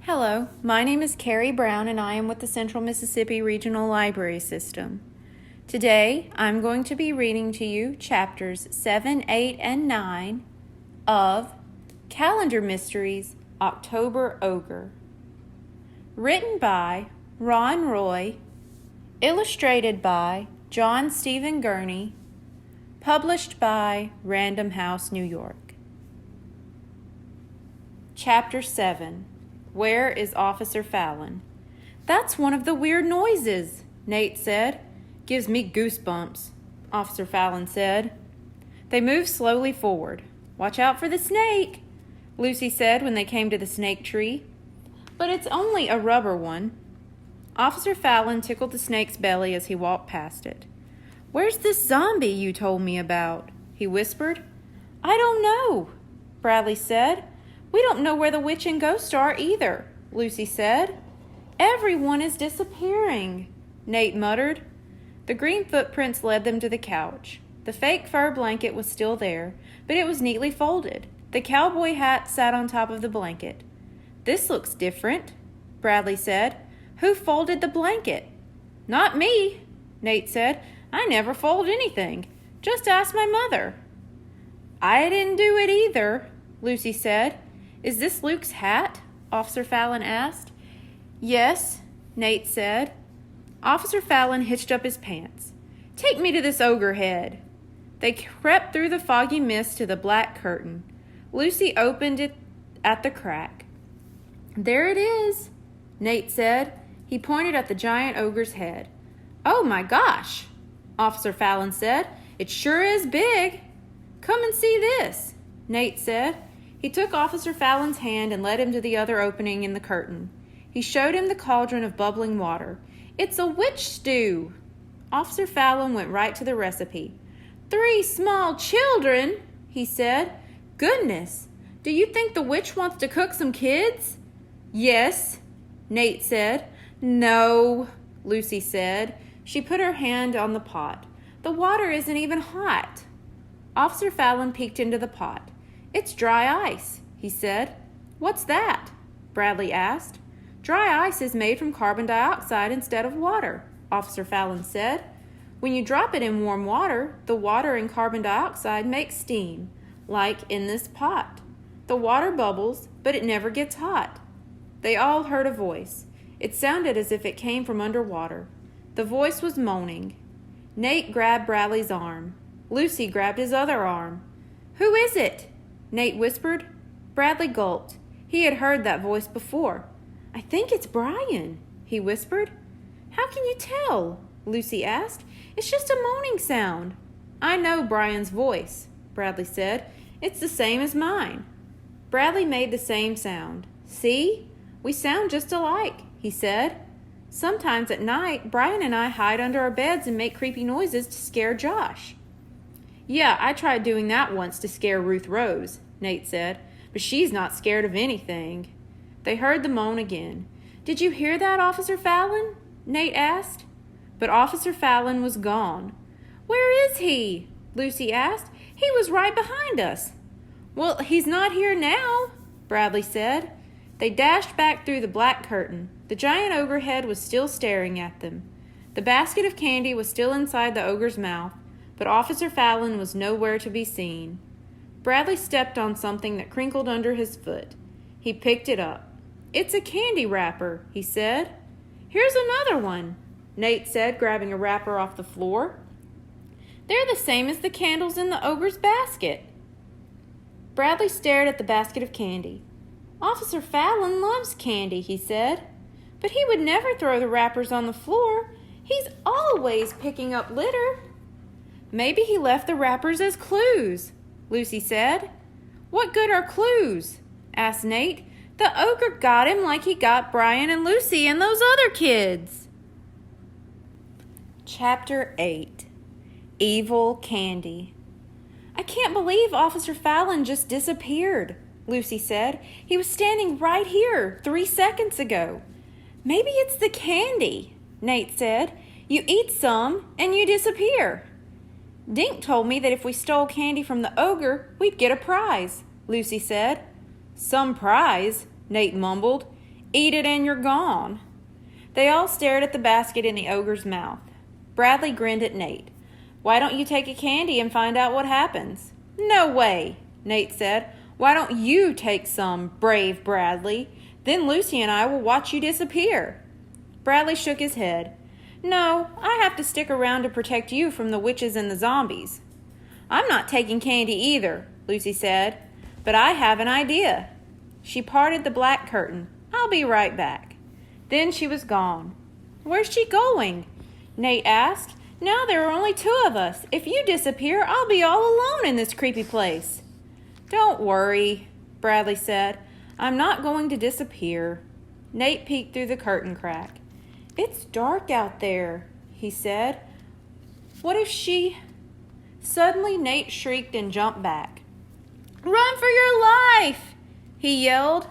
Hello, my name is Carrie Brown and I am with the Central Mississippi Regional Library System. Today, I'm going to be reading to you chapters 7, 8, and 9 of Calendar Mysteries, October Ogre. Written by Ron Roy, illustrated by John Stephen Gurney, published by Random House, New York. Chapter 7. Where is Officer Fallon? That's one of the weird noises, Nate said. Gives me goosebumps, Officer Fallon said. They moved slowly forward. Watch out for the snake, Lucy said when they came to the snake tree. But it's only a rubber one. Officer Fallon tickled the snake's belly as he walked past it. Where's this zombie you told me about? He whispered. I don't know, Bradley said. We don't know where the witch and ghost are either, Lucy said. Everyone is disappearing, Nate muttered. The green footprints led them to the couch. The fake fur blanket was still there, but it was neatly folded. The cowboy hat sat on top of the blanket. This looks different, Bradley said. Who folded the blanket? Not me, Nate said. I never fold anything. Just ask my mother. I didn't do it either, Lucy said. Is this Luke's hat? Officer Fallon asked. Yes, Nate said. Officer Fallon hitched up his pants. Take me to this ogre head. They crept through the foggy mist to the black curtain. Lucy opened it at the crack. There it is, Nate said. He pointed at the giant ogre's head. Oh my gosh, Officer Fallon said. It sure is big. Come and see this, Nate said. He took Officer Fallon's hand and led him to the other opening in the curtain. He showed him the cauldron of bubbling water. It's a witch stew. Officer Fallon went right to the recipe. 3 small children, he said. Goodness, do you think the witch wants to cook some kids? Yes, Nate said. No, Lucy said. She put her hand on the pot. The water isn't even hot. Officer Fallon peeked into the pot. It's dry ice, he said. What's that? Bradley asked. Dry ice is made from carbon dioxide instead of water, Officer Fallon said. When you drop it in warm water, the water and carbon dioxide make steam, like in this pot. The water bubbles, but it never gets hot. They all heard a voice. It sounded as if it came from underwater. The voice was moaning. Nate grabbed Bradley's arm. Lucy grabbed his other arm. Who is it? Nate whispered. Bradley gulped. He had heard that voice before. I think it's Brian, he whispered. How can you tell? Lucy asked. It's just a moaning sound. I know Brian's voice, Bradley said. It's the same as mine. Bradley made the same sound. See? We sound just alike, he said. Sometimes at night, Brian and I hide under our beds and make creepy noises to scare Josh. Yeah, I tried doing that once to scare Ruth Rose, Nate said, but she's not scared of anything. They heard the moan again. Did you hear that, Officer Fallon? Nate asked. But Officer Fallon was gone. Where is he? Lucy asked. He was right behind us. Well, he's not here now, Bradley said. They dashed back through the black curtain. The giant ogre head was still staring at them. The basket of candy was still inside the ogre's mouth, but Officer Fallon was nowhere to be seen. Bradley stepped on something that crinkled under his foot. He picked it up. It's a candy wrapper, he said. Here's another one, Nate said, grabbing a wrapper off the floor. They're the same as the candles in the ogre's basket. Bradley stared at the basket of candy. Officer Fallon loves candy, he said. But he would never throw the wrappers on the floor. He's always picking up litter. Maybe he left the wrappers as clues, Lucy said. What good are clues? Asked Nate. The ogre got him like he got Brian and Lucy and those other kids. Chapter 8. Evil Candy. I can't believe Officer Fallon just disappeared, Lucy said. He was standing right here 3 seconds ago. Maybe it's the candy, Nate said. You eat some and you disappear. Dink told me that if we stole candy from the ogre, we'd get a prize, Lucy said. Some prize, Nate mumbled. Eat it and you're gone." They all stared at the basket in the ogre's mouth. Bradley grinned at Nate. "Why don't you take a candy and find out what happens?" "No way," Nate said. "Why don't you take some, brave Bradley? Then Lucy and I will watch you disappear." Bradley shook his head. "No, I have to stick around to protect you from the witches and the zombies." "I'm not taking candy either," Lucy said, "but I have an idea." She parted the black curtain. "I'll be right back." Then she was gone. "Where's she going?" Nate asked. "Now there are only 2 of us. If you disappear, I'll be all alone in this creepy place." "Don't worry," Bradley said. "I'm not going to disappear." Nate peeked through the curtain crack. "It's dark out there," he said. "What if she—" Suddenly Nate shrieked and jumped back. "Run for your life!" he yelled.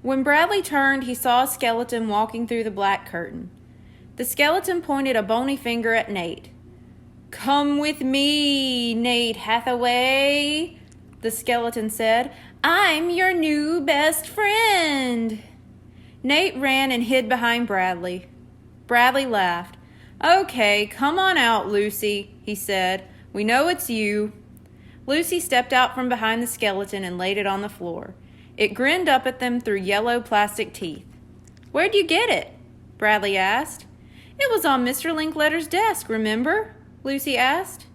When Bradley turned, he saw a skeleton walking through the black curtain. The skeleton pointed a bony finger at Nate. "Come with me, Nate Hathaway," the skeleton said. "I'm your new best friend." Nate ran and hid behind Bradley. Bradley laughed. "Okay, come on out, Lucy," he said. "We know it's you." Lucy stepped out from behind the skeleton and laid it on the floor. It grinned up at them through yellow plastic teeth. "Where'd you get it?" Bradley asked. "It was on Mr. Linkletter's desk, remember?" Lucy asked.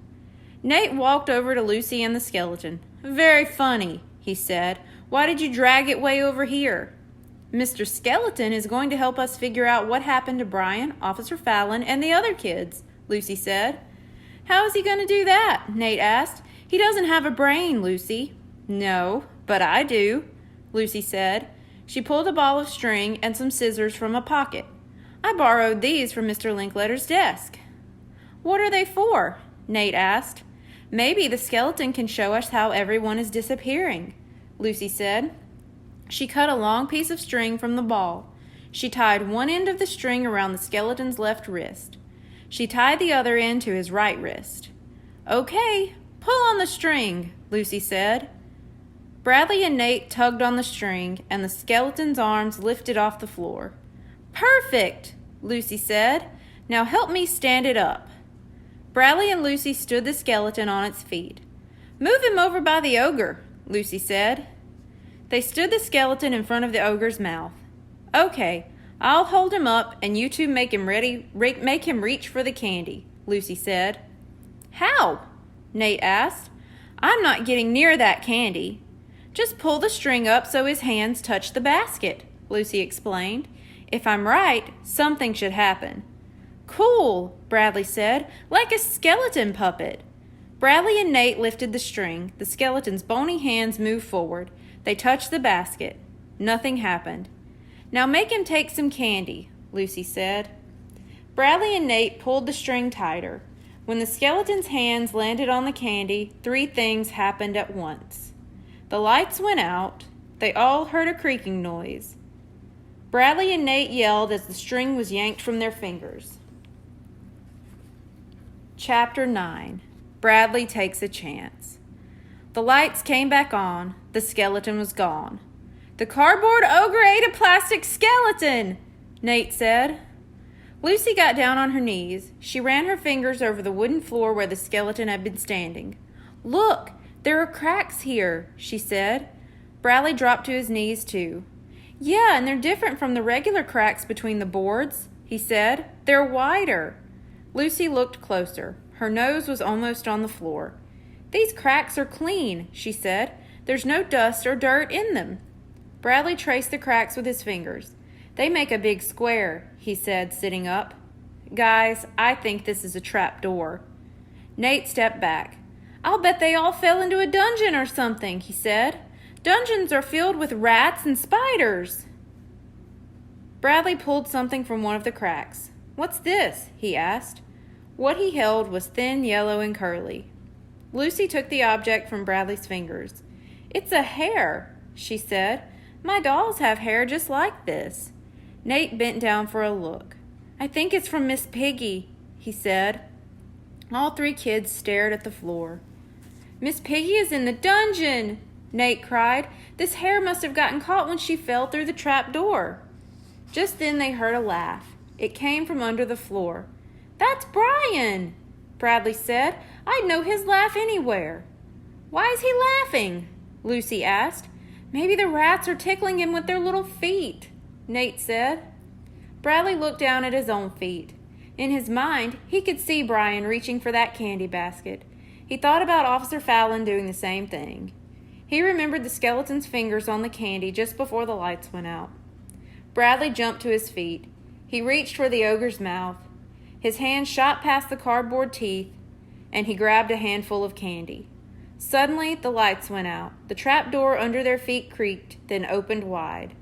Nate walked over to Lucy and the skeleton. "Very funny," he said. "Why did you drag it way over here?" "Mr. Skeleton is going to help us figure out what happened to Brian, Officer Fallon, and the other kids," Lucy said. "How is he going to do that?" Nate asked. "He doesn't have a brain, Lucy." "No, but I do," Lucy said. She pulled a ball of string and some scissors from a pocket. "I borrowed these from Mr. Linkletter's desk." "What are they for?" Nate asked. "Maybe the skeleton can show us how everyone is disappearing," Lucy said. She cut a long piece of string from the ball. She tied one end of the string around the skeleton's left wrist. She tied the other end to his right wrist. "Okay, pull on the string," Lucy said. Bradley and Nate tugged on the string, and the skeleton's arms lifted off the floor. "Perfect," Lucy said. "Now help me stand it up." Bradley and Lucy stood the skeleton on its feet. "Move him over by the ogre," Lucy said. They stood the skeleton in front of the ogre's mouth. "Okay, I'll hold him up, and you two make him reach for the candy," Lucy said. "How?" Nate asked. "I'm not getting near that candy." "Just pull the string up so his hands touch the basket," Lucy explained. "If I'm right, something should happen." "Cool," Bradley said, "like a skeleton puppet." Bradley and Nate lifted the string. The skeleton's bony hands moved forward. They touched the basket. Nothing happened. "Now make him take some candy," Lucy said. Bradley and Nate pulled the string tighter. When the skeleton's hands landed on the candy, 3 things happened at once. The lights went out. They all heard a creaking noise. Bradley and Nate yelled as the string was yanked from their fingers. Chapter 9. Bradley Takes a Chance. The lights came back on. The skeleton was gone. "The cardboard ogre ate a plastic skeleton," Nate said. Lucy got down on her knees. She ran her fingers over the wooden floor where the skeleton had been standing. "Look, there are cracks here," she said. Bradley dropped to his knees too. "Yeah, and they're different from the regular cracks between the boards," he said. "They're wider." Lucy looked closer. Her nose was almost on the floor. "These cracks are clean," she said. "There's no dust or dirt in them." Bradley traced the cracks with his fingers. "They make a big square," he said, sitting up. "Guys, I think this is a trap door." Nate stepped back. "I'll bet they all fell into a dungeon or something," he said. "Dungeons are filled with rats and spiders." Bradley pulled something from one of the cracks. "What's this?" he asked. What he held was thin, yellow, and curly. Lucy took the object from Bradley's fingers. "It's a hair," she said. "My dolls have hair just like this." Nate bent down for a look. "I think it's from Miss Piggy," he said. All 3 kids stared at the floor. "Miss Piggy is in the dungeon!" Nate cried. "This hair must have gotten caught when she fell through the trap door." Just then they heard a laugh. It came from under the floor. "That's Brian," Bradley said. "I'd know his laugh anywhere." "Why is he laughing?" Lucy asked. "Maybe the rats are tickling him with their little feet," Nate said. Bradley looked down at his own feet. In his mind, he could see Brian reaching for that candy basket. He thought about Officer Fallon doing the same thing. He remembered the skeleton's fingers on the candy just before the lights went out. Bradley jumped to his feet. He reached for the ogre's mouth. His hand shot past the cardboard teeth, and he grabbed a handful of candy. Suddenly, the lights went out. The trap door under their feet creaked, then opened wide.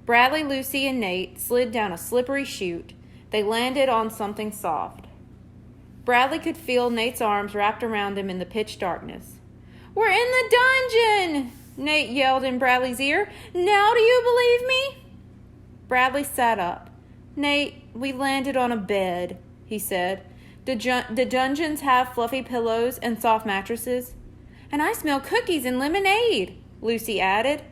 Bradley, Lucy, and Nate slid down a slippery chute. They landed on something soft. Bradley could feel Nate's arms wrapped around him in the pitch darkness. "We're in the dungeon!" Nate yelled in Bradley's ear. "Now do you believe me?" Bradley sat up. "Nate, we landed on a bed," he said. "Do dungeons have fluffy pillows and soft mattresses?" "And I smell cookies and lemonade," Lucy added.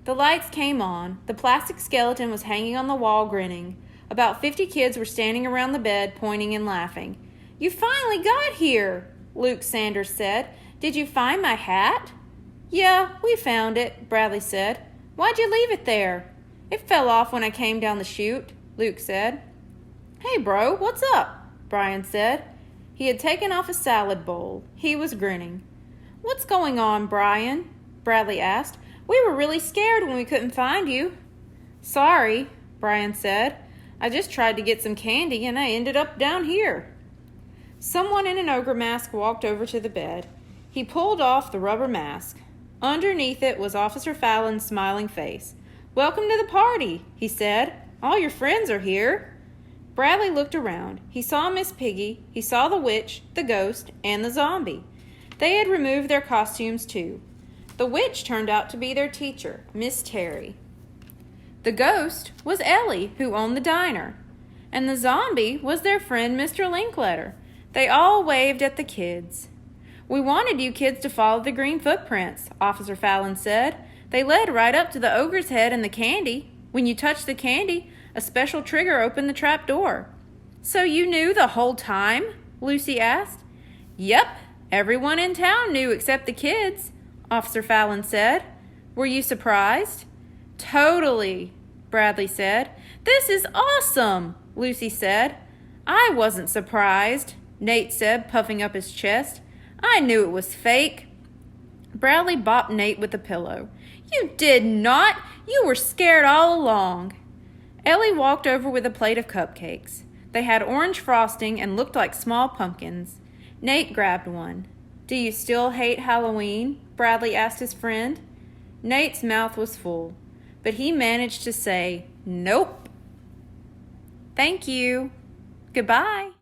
The lights came on. The plastic skeleton was hanging on the wall, grinning. About 50 kids were standing around the bed, pointing and laughing. "You finally got here," Luke Sanders said. "Did you find my hat?" "Yeah, we found it," Bradley said. "Why'd you leave it there?" "It fell off when I came down the chute," Luke said. "Hey, bro, what's up?" Brian said. He had taken off a salad bowl. He was grinning. "What's going on, Brian?" Bradley asked. "We were really scared when we couldn't find you." "Sorry," Brian said. "I just tried to get some candy and I ended up down here." Someone in an ogre mask walked over to the bed. He pulled off the rubber mask. Underneath it was Officer Fallon's smiling face. "Welcome to the party," he said. "All your friends are here." Bradley looked around. He saw Miss Piggy, he saw the witch, the ghost, and the zombie. They had removed their costumes too. The witch turned out to be their teacher, Miss Terry. The ghost was Ellie, who owned the diner. And the zombie was their friend, Mr. Linkletter. They all waved at the kids. "We wanted you kids to follow the green footprints," Officer Fallon said. "They led right up to the ogre's head and the candy. When you touched the candy, a special trigger opened the trap door." "So you knew the whole time?" Lucy asked. "Yep, everyone in town knew except the kids," Officer Fallon said. "Were you surprised?" "Totally," Bradley said. "This is awesome," Lucy said. "I wasn't surprised," Nate said, puffing up his chest. "I knew it was fake." Bradley bopped Nate with a pillow. "You did not! You were scared all along." Ellie walked over with a plate of cupcakes. They had orange frosting and looked like small pumpkins. Nate grabbed one. "Do you still hate Halloween?" Bradley asked his friend. Nate's mouth was full, but he managed to say, "Nope." "Thank you. Goodbye."